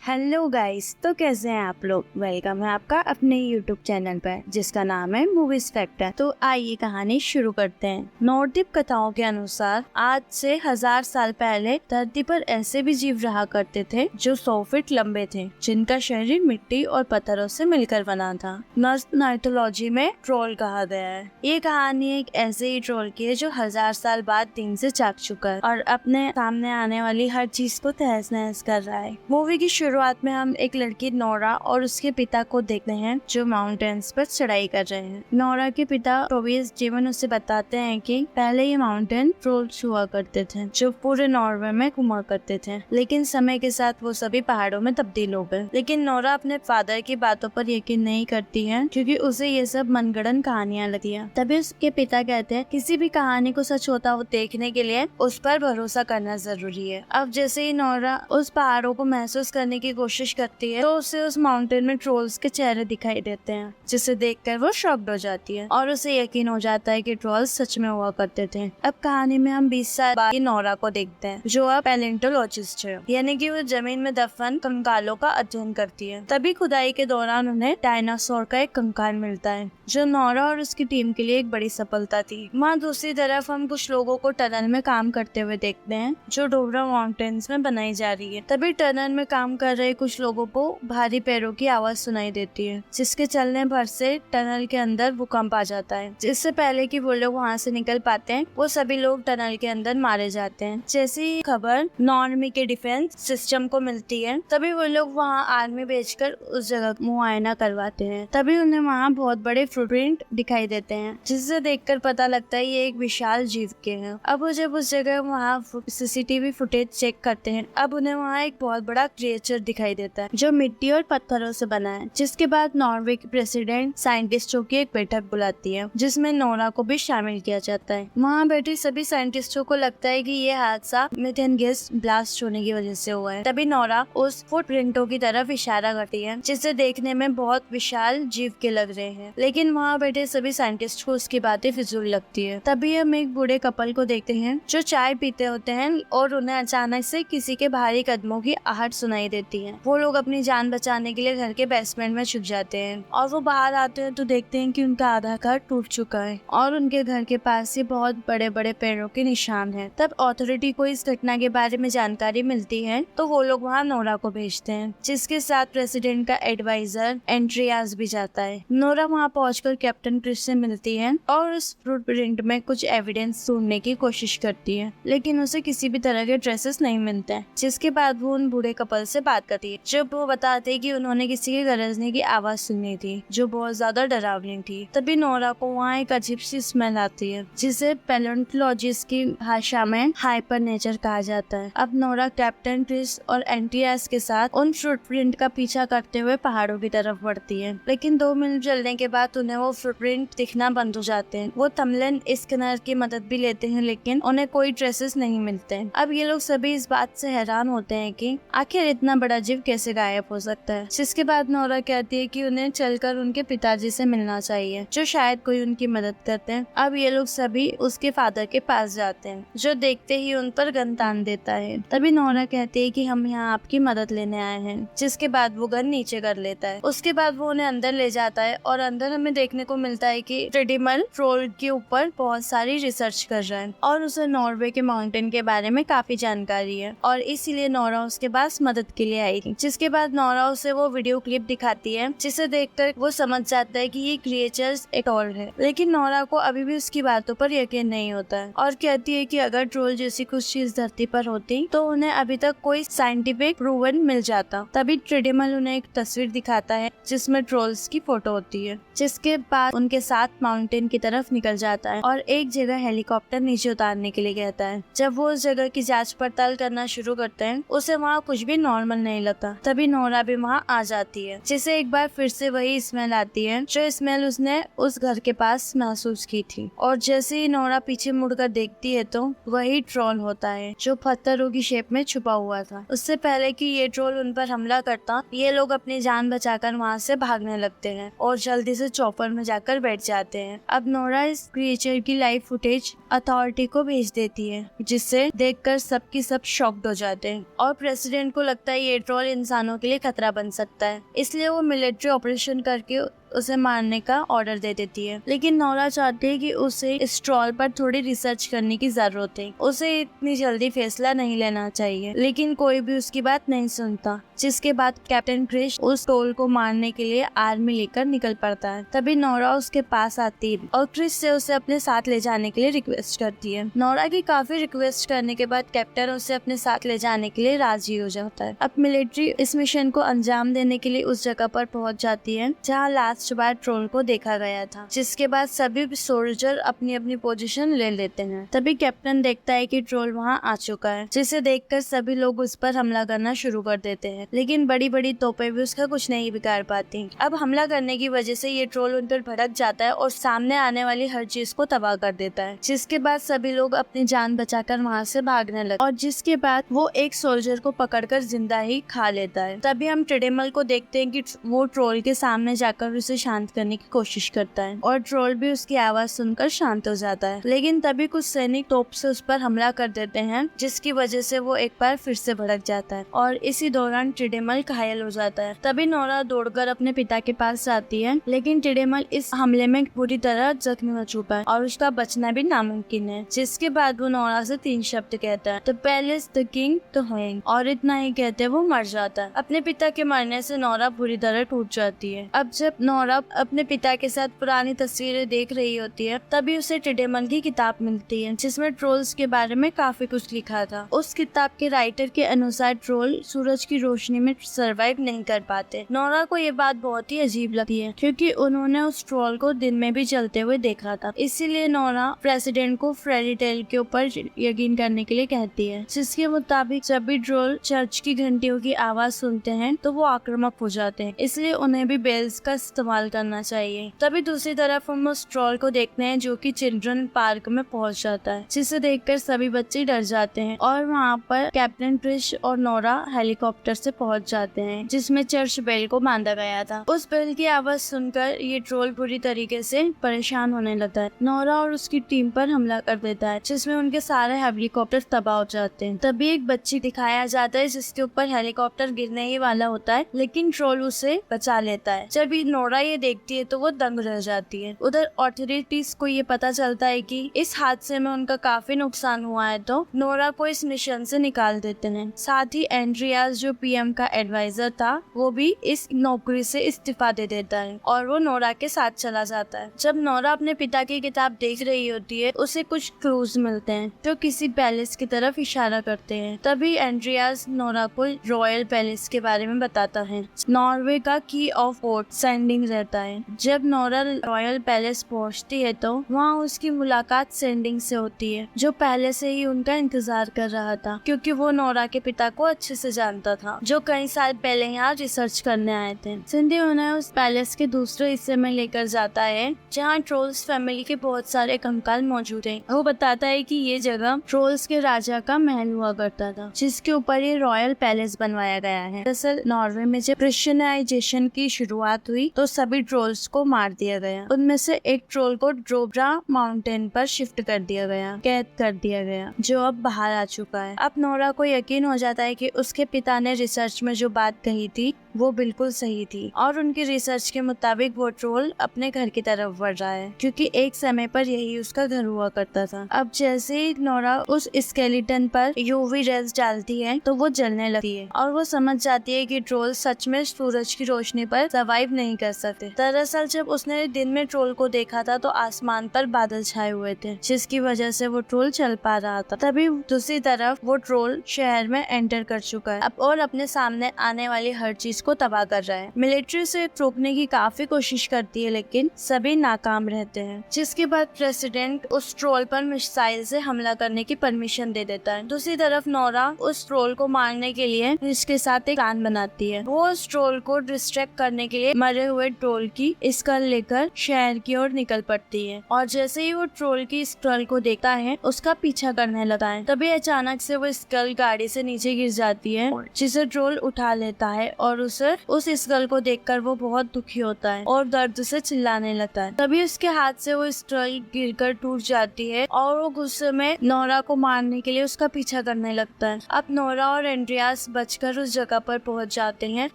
Hello guys, तो कैसे हैं आप लोग। वेलकम है आपका अपने यूट्यूब चैनल पर जिसका नाम है मूवीज फैक्टर। तो आइए कहानी शुरू करते हैं। नॉर्डिक कथाओं के अनुसार आज से 1000 साल पहले धरती पर ऐसे भी जीव रहा करते थे जो 100 फीट लंबे थे, जिनका शरीर मिट्टी और पत्थरों से मिलकर बना था। नॉर्स माइथोलॉजी में ट्रोल कहा गया है। ये कहानी एक ऐसे ही ट्रोल की है जो 1000 साल बाद दिन से जाग चुका है और अपने सामने आने वाली हर चीज को तहस नहस कर रहा है। मूवी की शुरुआत में हम एक लड़की नोरा और उसके पिता को देखते हैं जो माउंटेन्स पर चढ़ाई कर रहे हैं। नोरा के पिता टोबियस जीवन उसे बताते हैं कि पहले ये माउंटेन ट्रोल्स हुआ करते थे जो पूरे नॉर्वे में घुमा करते थे, लेकिन समय के साथ वो सभी पहाड़ों में तब्दील हो गए। लेकिन नोरा अपने फादर की बातों पर यकीन नहीं करती है क्योंकि उसे ये सब मनगढ़ंत कहानियां लगती है। तभी उसके पिता कहते हैं किसी भी कहानी को सच होता हुआ देखने के लिए उस पर भरोसा करना जरूरी है। अब जैसे ही नोरा उस पहाड़ों को महसूस करने की कोशिश करती है तो उसे उस माउंटेन में ट्रोल्स के चेहरे दिखाई देते हैं, जिसे देखकर वो शॉक्ड हो जाती है और उसे यकीन हो जाता है कि ट्रोल्स सच में हुआ करते थे। अब कहानी में हम 20 साल बाद नोरा को देखते हैं जो अब पैलेंटोलॉजिस्ट है, यानी कि वो जमीन में दफन कंकालों का अध्ययन करती है। तभी खुदाई के दौरान उन्हें डायनासोर का एक कंकाल मिलता है जो नोरा और उसकी टीम के लिए एक बड़ी सफलता थी। वहाँ दूसरी तरफ हम कुछ लोगों को टनल में काम करते हुए देखते हैं जो डोबरा माउंटेन्स में बनाई जा रही है। तभी टनल में काम कर रहे कुछ लोगों को भारी पैरों की आवाज सुनाई देती है, जिसके चलने भर से टनल के अंदर भूकंप आ जाता है। जिससे पहले कि वो लोग वहाँ से निकल पाते हैं वो सभी लोग टनल के अंदर मारे जाते हैं। जैसी ही खबर नॉर्मी के डिफेंस सिस्टम को मिलती है तभी वो लोग वहाँ आर्मी भेजकर उस जगह मुआयना करवाते हैं। तभी उन्हें वहाँ बहुत बड़े फुटप्रिंट दिखाई देते हैं जिससे देखकर पता लगता है ये एक विशाल जीव के हैं। अब वो जब उस जगह वहाँ सीसीटीवी फुटेज चेक करते हैं अब उन्हें वहाँ एक बहुत बड़ा क्रिएचर दिखाई देता है जो मिट्टी और पत्थरों से बना है। जिसके बाद नॉर्वे के प्रेसिडेंट साइंटिस्टों की एक बैठक बुलाती है जिसमें नोरा को भी शामिल किया जाता है। वहाँ बैठे सभी साइंटिस्टों को लगता है कि ये हादसा मीथेन गैस ब्लास्ट होने की वजह से हुआ है। तभी नोरा उस फुटप्रिंटों की तरफ इशारा करती है जिसे देखने में बहुत विशाल जीव के लग रहे हैं, लेकिन वहाँ बैठे सभी साइंटिस्ट को उसकी बातें फिजूल लगती है। तभी हम एक बूढ़े कपल को देखते हैं जो चाय पीते होते हैं और उन्हें अचानक से किसी के भारी कदमों की आहट सुनाई देती है। वो लोग अपनी जान बचाने के लिए घर के बेसमेंट में छुप जाते हैं और वो बाहर आते हैं तो देखते हैं कि उनका आधा घर टूट चुका है और उनके घर के पास ही बहुत बड़े बड़े पेड़ों के निशान हैं। तब अथॉरिटी को इस घटना के बारे में जानकारी मिलती है तो वो लोग वहाँ नोरा को भेजते हैं, जिसके साथ प्रेसिडेंट का एडवाइजर एंड्रियास भी जाता है। नोरा वहाँ पहुंचकर कैप्टन क्रिस से मिलती है और उस फुटप्रिंट में कुछ एविडेंस ढूंढने की कोशिश करती है, लेकिन उसे किसी भी तरह के ट्रेसेस नहीं मिलते हैं। जिसके बाद वो उन बूढ़े कपल से बात करती है जब वो बताते कि उन्होंने किसी के गरजने की आवाज सुनी थी जो बहुत ज्यादा डरावनी थी। तभी नोरा को वहाँ एक अजीब सी स्मेल आती है जिसे पैलेंटोलॉजिस्ट की भाषा में हाइपर नेचर कहा जाता है। अब नोरा कैप्टन क्रिस और एंट्रियास के साथ उन फुटप्रिंट का पीछा करते हुए पहाड़ों की तरफ बढ़ती है, लेकिन 2 मिनट चलने के बाद उन्हें वो फुटप्रिंट दिखना बंद हो जाते हैं। वो थंबनेल स्कैनर की मदद भी लेते हैं लेकिन उन्हें कोई ट्रेसेस नहीं मिलते। अब ये लोग सभी इस बात से हैरान होते हैं कि आखिर इतना बड़ा जीव कैसे गायब हो सकता है। जिसके बाद नोरा कहती है कि उन्हें चलकर उनके पिताजी से मिलना चाहिए जो शायद कोई उनकी मदद करते हैं। अब ये लोग सभी उसके फादर के पास जाते हैं जो देखते ही उन पर गन तान देता है। तभी नोरा कहती है कि हम यहाँ आपकी मदद लेने आए हैं, जिसके बाद वो गन नीचे कर लेता है। उसके बाद वो उन्हें अंदर ले जाता है और अंदर हमें देखने को मिलता है कि ट्रेडिमल ट्रोल के ऊपर बहुत सारी रिसर्च कर रहा है और उसे नॉर्वे के माउंटेन के बारे में काफी जानकारी है और इसीलिए नोरा उसके पास मदद के लिए आई थी। जिसके बाद नोरा उसे वो वीडियो क्लिप दिखाती है जिसे देखकर वो समझ जाता है कि ये क्रिएचर्स एक ट्रोल है, लेकिन नोरा को अभी भी उसकी बातों पर यकीन नहीं होता है और कहती है कि अगर ट्रोल जैसी कुछ चीज धरती पर होती तो उन्हें अभी तक कोई साइंटिफिक प्रूवन मिल जाता। तभी ट्रेडिमल उन्हें एक तस्वीर दिखाता है जिसमें ट्रोल्स की फोटो होती है, जिसके बाद उनके साथ माउंटेन की तरफ निकल जाता है और एक जगह हेलीकॉप्टर नीचे उतारने के लिए कहता है। जब वो उस जगह की जांच पड़ताल करना शुरू करते हैं उसे वहाँ कुछ भी नॉर्मल नहीं लगता। तभी नोरा भी वहाँ आ जाती है जिसे एक बार फिर से वही स्मेल आती है जो स्मेल उसने उस घर के पास महसूस की थी और जैसे ही नोरा पीछे मुड़कर देखती है तो वही ट्रोल होता है जो पत्थरों की शेप में छुपा हुआ था। उससे पहले कि ये ट्रोल उन पर हमला करता ये लोग अपनी जान बचाकर वहाँ से भागने लगते हैं और जल्दी से चॉपर में जाकर बैठ जाते हैं। अब नोरा इस क्रिएचर की लाइव फुटेज अथॉरिटी को भेज देती है जिससे देखकर सबकी सब शॉक्ड हो जाते हैं और प्रेसिडेंट को लगता है ये ट्रोल इंसानों के लिए खतरा बन सकता है, इसलिए वो मिलिट्री ऑपरेशन करके उसे मारने का ऑर्डर दे देती है। लेकिन नोरा चाहती है कि उसे इस ट्रोल पर थोड़ी रिसर्च करने की जरूरत है, उसे इतनी जल्दी फैसला नहीं लेना चाहिए। लेकिन कोई भी उसकी बात नहीं सुनता, जिसके बाद कैप्टन क्रिश उस ट्रोल को मारने के लिए आर्मी लेकर निकल पड़ता है। तभी नोरा उसके पास आती है और क्रिश से उसे अपने साथ ले जाने के लिए रिक्वेस्ट करती है। नोरा की काफी रिक्वेस्ट करने के बाद कैप्टन उसे अपने साथ ले जाने के लिए राजी हो जाता है। अब मिलिट्री इस मिशन को अंजाम देने के लिए उस जगह पर पहुंच जाती है जहां लास्ट बार ट्रोल को देखा गया था, जिसके बाद सभी सोल्जर अपनी अपनी पोजीशन ले लेते हैं। तभी कैप्टन देखता है कि ट्रोल वहां आ चुका है, जिसे देखकर सभी लोग उस पर हमला करना शुरू कर देते हैं। लेकिन बड़ी बड़ी तोपें भी उसका कुछ नहीं बिगाड़ पाती। अब हमला करने की वजह से ये ट्रोल उन पर भड़क जाता है और सामने आने वाली हर चीज को तबाह कर देता है, जिसके बाद सभी लोग अपनी जान बचाकर वहाँ से भागने लगते और जिसके बाद वो एक सोल्जर को पकड़कर जिंदा ही खा लेता है। तभी हम टिडेमल को देखते हैं कि वो ट्रोल के सामने जाकर उसे शांत करने की कोशिश करता है और ट्रोल भी उसकी आवाज सुनकर शांत हो जाता है। लेकिन तभी कुछ सैनिक तोप से उस पर हमला कर देते हैं, जिसकी वजह से वो एक बार फिर से भड़क जाता है और इसी दौरान टिडेमल घायल हो जाता है। तभी नोरा दौड़कर अपने पिता के पास जाती है, लेकिन टिडेमल इस हमले में पूरी तरह जख्मी हो चुका है और उसका बचना भी नामुमकिन है। जिसके बाद वो नोरा से 3 शब्द कहता है, the palace, the king, the hang, और इतना ही कहते वो मर जाता है। अपने पिता के मरने से नोरा पूरी तरह टूट जाती है। अब जब नोरा अपने पिता के साथ पुरानी तस्वीरें देख रही होती है, तभी उसे टिडेमल की किताब मिलती है, जिसमें ट्रोल्स के बारे में काफी कुछ लिखा था। उस किताब के राइटर के अनुसार ट्रोल सूरज की रोशनी में सरवाइव नहीं कर पाते। नोरा को ये बात बहुत ही अजीब लगती है, क्योंकि उन्होंने उस ट्रोल को दिन में भी चलते हुए देखा था। इसीलिए नोरा प्रेसिडेंट को फेरी टेल के ऊपर यकीन करने के लिए कहती है, जिसके मुताबिक जब भी ट्रोल चर्च की घंटियों की आवाज सुनते हैं तो वो आक्रामक हो जाते हैं, इसलिए उन्हें भी बेल्स का इस्तेमाल करना चाहिए। तभी दूसरी तरफ हम उस ट्रोल को देखते हैं जो कि चिल्ड्रन पार्क में पहुंच जाता है, जिसे देखकर सभी बच्चे डर जाते हैं और वहाँ पर कैप्टन क्रिश और नोरा हेलीकॉप्टर से पहुंच जाते हैं, जिसमें चर्च बेल को बांधा गया था। उस बेल की आवाज सुनकर ये ट्रोल पूरी तरीके से परेशान होने लगता है। नोरा और उसकी टीम पर हमला कर देता है, जिसमें उनके सारे हेलीकॉप्टर तबाह हो जाते हैं। तभी एक बच्ची दिखाया जाता है जिसके ऊपर हेलीकॉप्टर गिरने ही वाला होता है, लेकिन ट्रोल उसे बचा लेता है। जब नोरा ये देखती है तो वो दंग रह जाती है। उधर ऑथोरिटीज को ये पता चलता है कि इस हादसे में उनका काफी नुकसान हुआ है, तो नोरा को इस मिशन से निकाल देते हैं। साथ ही एंड्रियास जो पीएम का एडवाइजर था, वो भी इस नौकरी से इस्तीफा दे देता है और वो नोरा के साथ चला जाता है। जब नोरा अपने पिता की किताब देख रही होती है, उसे कुछ क्लूज मिलते हैं जो किसी पैलेस की तरफ इशारा करते हैं। तभी एंड्रियास नोरा को रॉयल पैलेस के बारे में बताता है। नॉर्वे का की ऑफ पोर्ट सेंडिंग रहता है। जब नोरा रॉयल पैलेस पहुंचती है तो वहाँ उसकी मुलाकात सेंडिंग से होती है, जो पहले से ही उनका इंतजार कर रहा था, क्योंकि वो नोरा के पिता को अच्छे से जानता था, जो कई साल पहले यहाँ रिसर्च करने आए थे। सिंधी उन्हें उस पैलेस के दूसरे हिस्से में लेकर जाता है, जहाँ ट्रोल्स फैमिली के बहुत सारे कंकाल मौजूद हैं। वो बताता है कि ये जगह ट्रोल्स के राजा का महल हुआ करता था, जिसके ऊपर ये रॉयल पैलेस बनवाया गया है। दरअसल नॉर्वे में जब क्रिश्चियनाइजेशन की शुरुआत हुई तो सभी ट्रोल्स को मार दिया गया। उनमें से एक ट्रोल को ड्रोब्रा माउंटेन पर शिफ्ट कर दिया गया, कैद कर दिया गया, जो अब बाहर आ चुका है। अब नोरा को यकीन हो जाता है कि उसके पिता ने रिसर्च में जो बात कही थी वो बिल्कुल सही थी और उनकी रिसर्च के मुताबिक वो ट्रोल अपने घर की तरफ बढ़ रहा है, क्योंकि एक समय पर यही उसका घर हुआ करता था। अब जैसे ही नोरा उस स्केलेटन पर यूवी रेज डालती है तो वो जलने लगती है और वो समझ जाती है कि ट्रोल सच में सूरज की रोशनी पर सर्वाइव नहीं कर सकते। दरअसल जब उसने दिन में ट्रोल को देखा था तो आसमान पर बादल छाए हुए थे, जिसकी वजह से वो ट्रोल चल पा रहा था। तभी दूसरी तरफ वो ट्रोल शहर में एंटर कर चुका है और अपने सामने आने वाली हर चीज को तबाह कर रहा है। मिलिट्री से रोकने की काफी कोशिश करती है, लेकिन सभी नाकाम रहते हैं। जिसके बाद प्रेसिडेंट उस ट्रोल पर मिसाइल से हमला करने की परमिशन दे देता है। दूसरी तरफ नोरा उस ट्रोल को मारने के लिए इसके साथ एक प्लान बनाती है। वो उस ट्रोल को डिस्ट्रैक्ट करने के लिए मरे हुए ट्रोल की स्कल लेकर शहर की ओर निकल पड़ती है और जैसे ही वो ट्रोल की स्कल को देखता है उसका पीछा करने लगता है। तभी अचानक से वो स्कल गाड़ी से नीचे गिर जाती है, जिसे ट्रोल उठा लेता है और उसे उस स्कल को देखकर वो बहुत दुखी होता है और दर्द से चिल्लाने लगता है। तभी उसके हाथ से वो स्कल गिरकर टूट जाती है और वो गुस्से में नोरा को मारने के लिए उसका पीछा करने लगता है। अब नोरा और एंड्रियास बचकर उस जगह पर पहुंच जाते हैं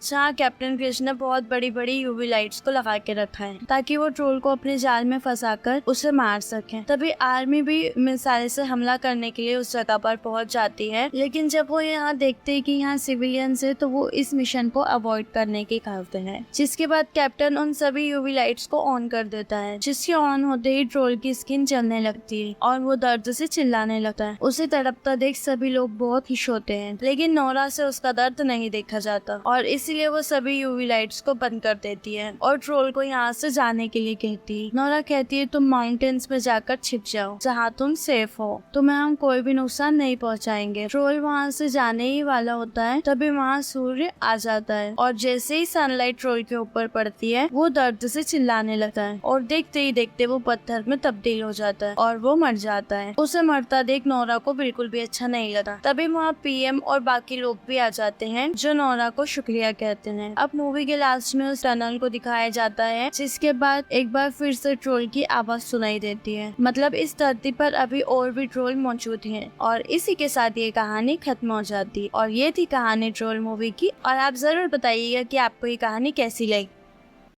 जहाँ कैप्टन क्रिश ने बहुत बड़ी बड़ी यूवी लाइट्स को लगा के रखा है ताकि वो ट्रोल को अपने जाल में फंसाकर उसे मार सके। तभी आर्मी भी मिसाइल से हमला करने के लिए उस जगह पर पहुंच जाती है, लेकिन जब वो यहाँ देखते हैं कि यहाँ सिविलियंस है तो वो इस मिशन को अवॉइड करने की करते हैं। जिसके बाद कैप्टन उन सभी यूवी लाइट्स को ऑन कर देता है, जिसके ऑन होते ही ट्रोल की स्किन जलने लगती है और वो दर्द से चिल्लाने लगता है। उसे तड़पता देख सभी लोग बहुत खुश होते हैं, लेकिन नोरा से उसका दर्द नहीं देखा जाता और इसीलिए वो सभी यूवी लाइट्स को बंद कर देती है और ट्रोल को यहाँ से जाने के लिए कहती है। नोरा कहती है तुम माउंटेन्स में जाकर छिप जाओ जहाँ तुम सेफ हो, तुम्हें हम कोई भी नुकसान नहीं पहुँचाएंगे। ट्रोल वहाँ से जाने ही वाला होता है तभी वहाँ सूर्य आ जाता है और जैसे ही सनलाइट ट्रोल के ऊपर पड़ती है वो दर्द से चिल्लाने लगता है और देखते ही देखते वो पत्थर में तब्दील हो जाता है और वो मर जाता है। उसे मरता देख नोरा को बिल्कुल भी अच्छा नहीं लगा। तभी वहाँ पीएम और बाकी लोग भी आ जाते हैं जो नोरा को शुक्रिया कहते हैं। अब मूवी के लास्ट में उस टनल को दिखाया जाता है, जिसके बाद एक बार फिर से ट्रोल की आवाज सुनाई देती है। मतलब इस धरती पर अभी और भी ट्रोल मौजूद हैं और इसी के साथ ये कहानी खत्म हो जाती है। और ये थी कहानी ट्रोल मूवी की और आप जरूर बताइएगा कि आपको ये कहानी कैसी लगी।